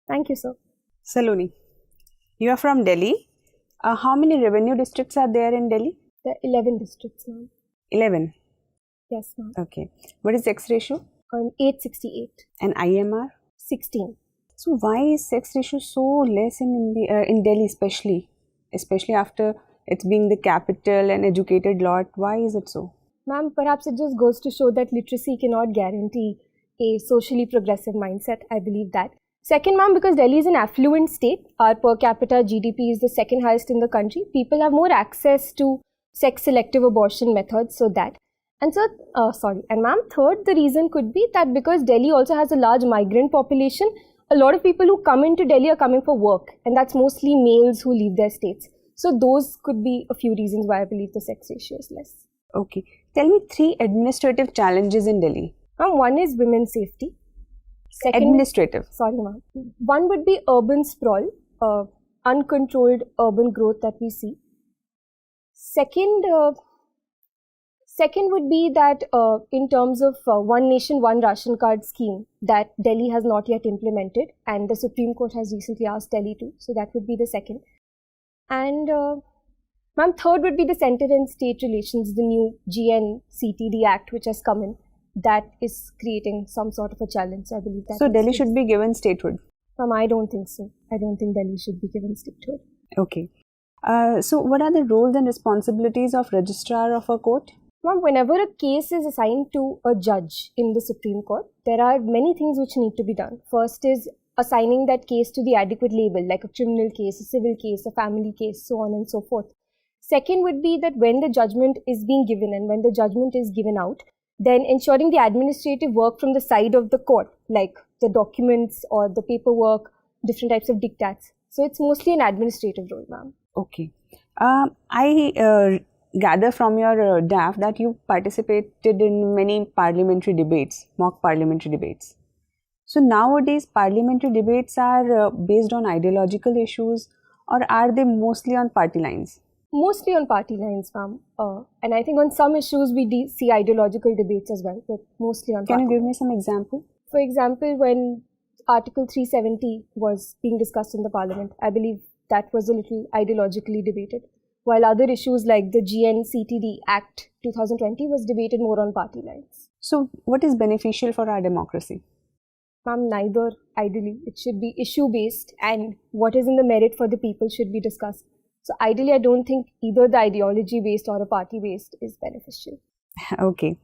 Thank you, sir. Saloni, you are from Delhi. How many revenue districts are there in Delhi? There are 11 districts now. 11. Yes, ma'am. Okay. What is sex ratio? 868. And IMR? 16. So why is sex ratio so less in Delhi, especially after it's being the capital and educated lot? Why is it so? Ma'am, perhaps it just goes to show that literacy cannot guarantee a socially progressive mindset. I believe that. Second, ma'am, because Delhi is an affluent state, our per capita GDP is the second highest in the country. People have more access to sex-selective abortion methods, so that. And ma'am, third, the reason could be that because Delhi also has a large migrant population, a lot of people who come into Delhi are coming for work, and that's mostly males who leave their states. So those could be a few reasons why I believe the sex ratio is less. Okay. Tell me 3 administrative challenges in Delhi. Ma'am, one is women's safety. Second, administrative. Sorry, ma'am. One would be urban sprawl, uncontrolled urban growth that we see. Second would be that in terms of one nation, one ration card scheme that Delhi has not yet implemented, and the Supreme Court has recently asked Delhi to. So that would be the second. And ma'am, third would be the center and state relations, the new Jain CTD Act which has come in. That is creating some sort of a challenge. I believe that. So Delhi should be given statehood? Ma'am, I don't think so. I don't think Delhi should be given statehood. Okay. So what are the roles and responsibilities of registrar of a court? Ma'am, whenever a case is assigned to a judge in the Supreme Court, there are many things which need to be done. First is assigning that case to the adequate label, like a criminal case, a civil case, a family case, so on and so forth. Second would be that when the judgment is being given and when the judgment is given out, then ensuring the administrative work from the side of the court, like the documents or the paperwork, different types of diktats. So it's mostly an administrative role, ma'am. Okay. I gather from your DAF that you participated in many parliamentary debates, mock parliamentary debates. So nowadays parliamentary debates are based on ideological issues, or are they mostly on party lines? Mostly on party lines, ma'am. And I think on some issues we see ideological debates as well, but mostly on Can party you give lines. me some example? For example, when Article 370 was being discussed in the parliament, I believe that was a little ideologically debated, while other issues like the GNCTD Act 2020 was debated more on party lines. So what is beneficial for our democracy? Ma'am, neither ideally. It should be issue-based, and what is in the merit for the people should be discussed. So ideally, I don't think either the ideology-based or a party-based is beneficial. Okay.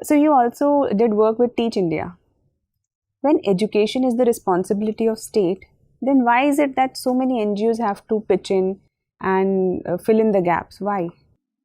So you also did work with Teach India. When education is the responsibility of state, then why is it that so many NGOs have to pitch in and fill in the gaps? Why?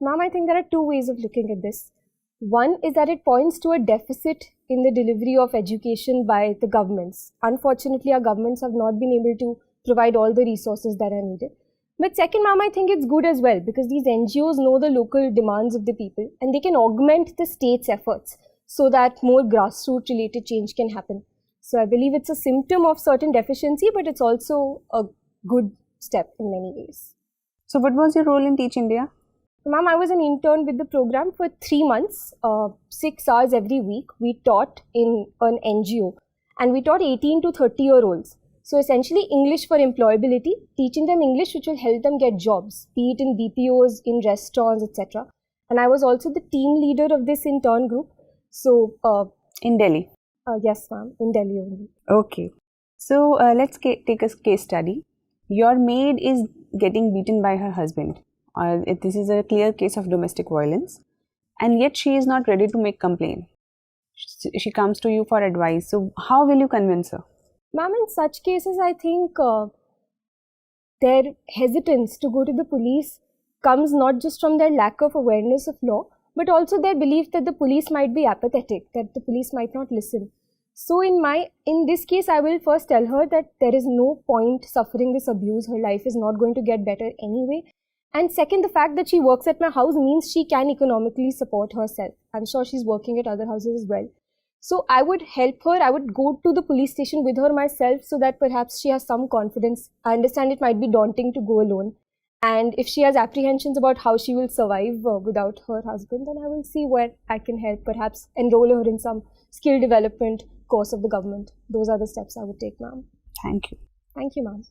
Ma'am, I think there are two ways of looking at this. One is that it points to a deficit in the delivery of education by the governments. Unfortunately, our governments have not been able to provide all the resources that are needed. But second, ma'am, I think it's good as well because these NGOs know the local demands of the people and they can augment the state's efforts so that more grassroots related change can happen. So I believe it's a symptom of certain deficiency, but it's also a good step in many ways. So what was your role in Teach India? Ma'am, I was an intern with the program for 3 months, 6 hours every week. We taught in an NGO and we taught 18 to 30-year-olds. So essentially English for employability, teaching them English which will help them get jobs, be it in BPOs, in restaurants, etc. And I was also the team leader of this intern group. So in Delhi? Yes, ma'am, in Delhi only. Okay. So let's take a case study. Your maid is getting beaten by her husband. This is a clear case of domestic violence, and yet she is not ready to make complaint. She comes to you for advice. So how will you convince her? Ma'am, in such cases, I think their hesitance to go to the police comes not just from their lack of awareness of law, but also their belief that the police might be apathetic, that the police might not listen. So in this case, I will first tell her that there is no point suffering this abuse. Her life is not going to get better anyway. And second, the fact that she works at my house means she can economically support herself. I'm sure she's working at other houses as well. So I would help her. I would go to the police station with her myself so that perhaps she has some confidence. I understand it might be daunting to go alone. And if she has apprehensions about how she will survive without her husband, then I will see where I can help, perhaps enroll her in some skill development course of the government. Those are the steps I would take, ma'am. Thank you. Thank you, ma'am.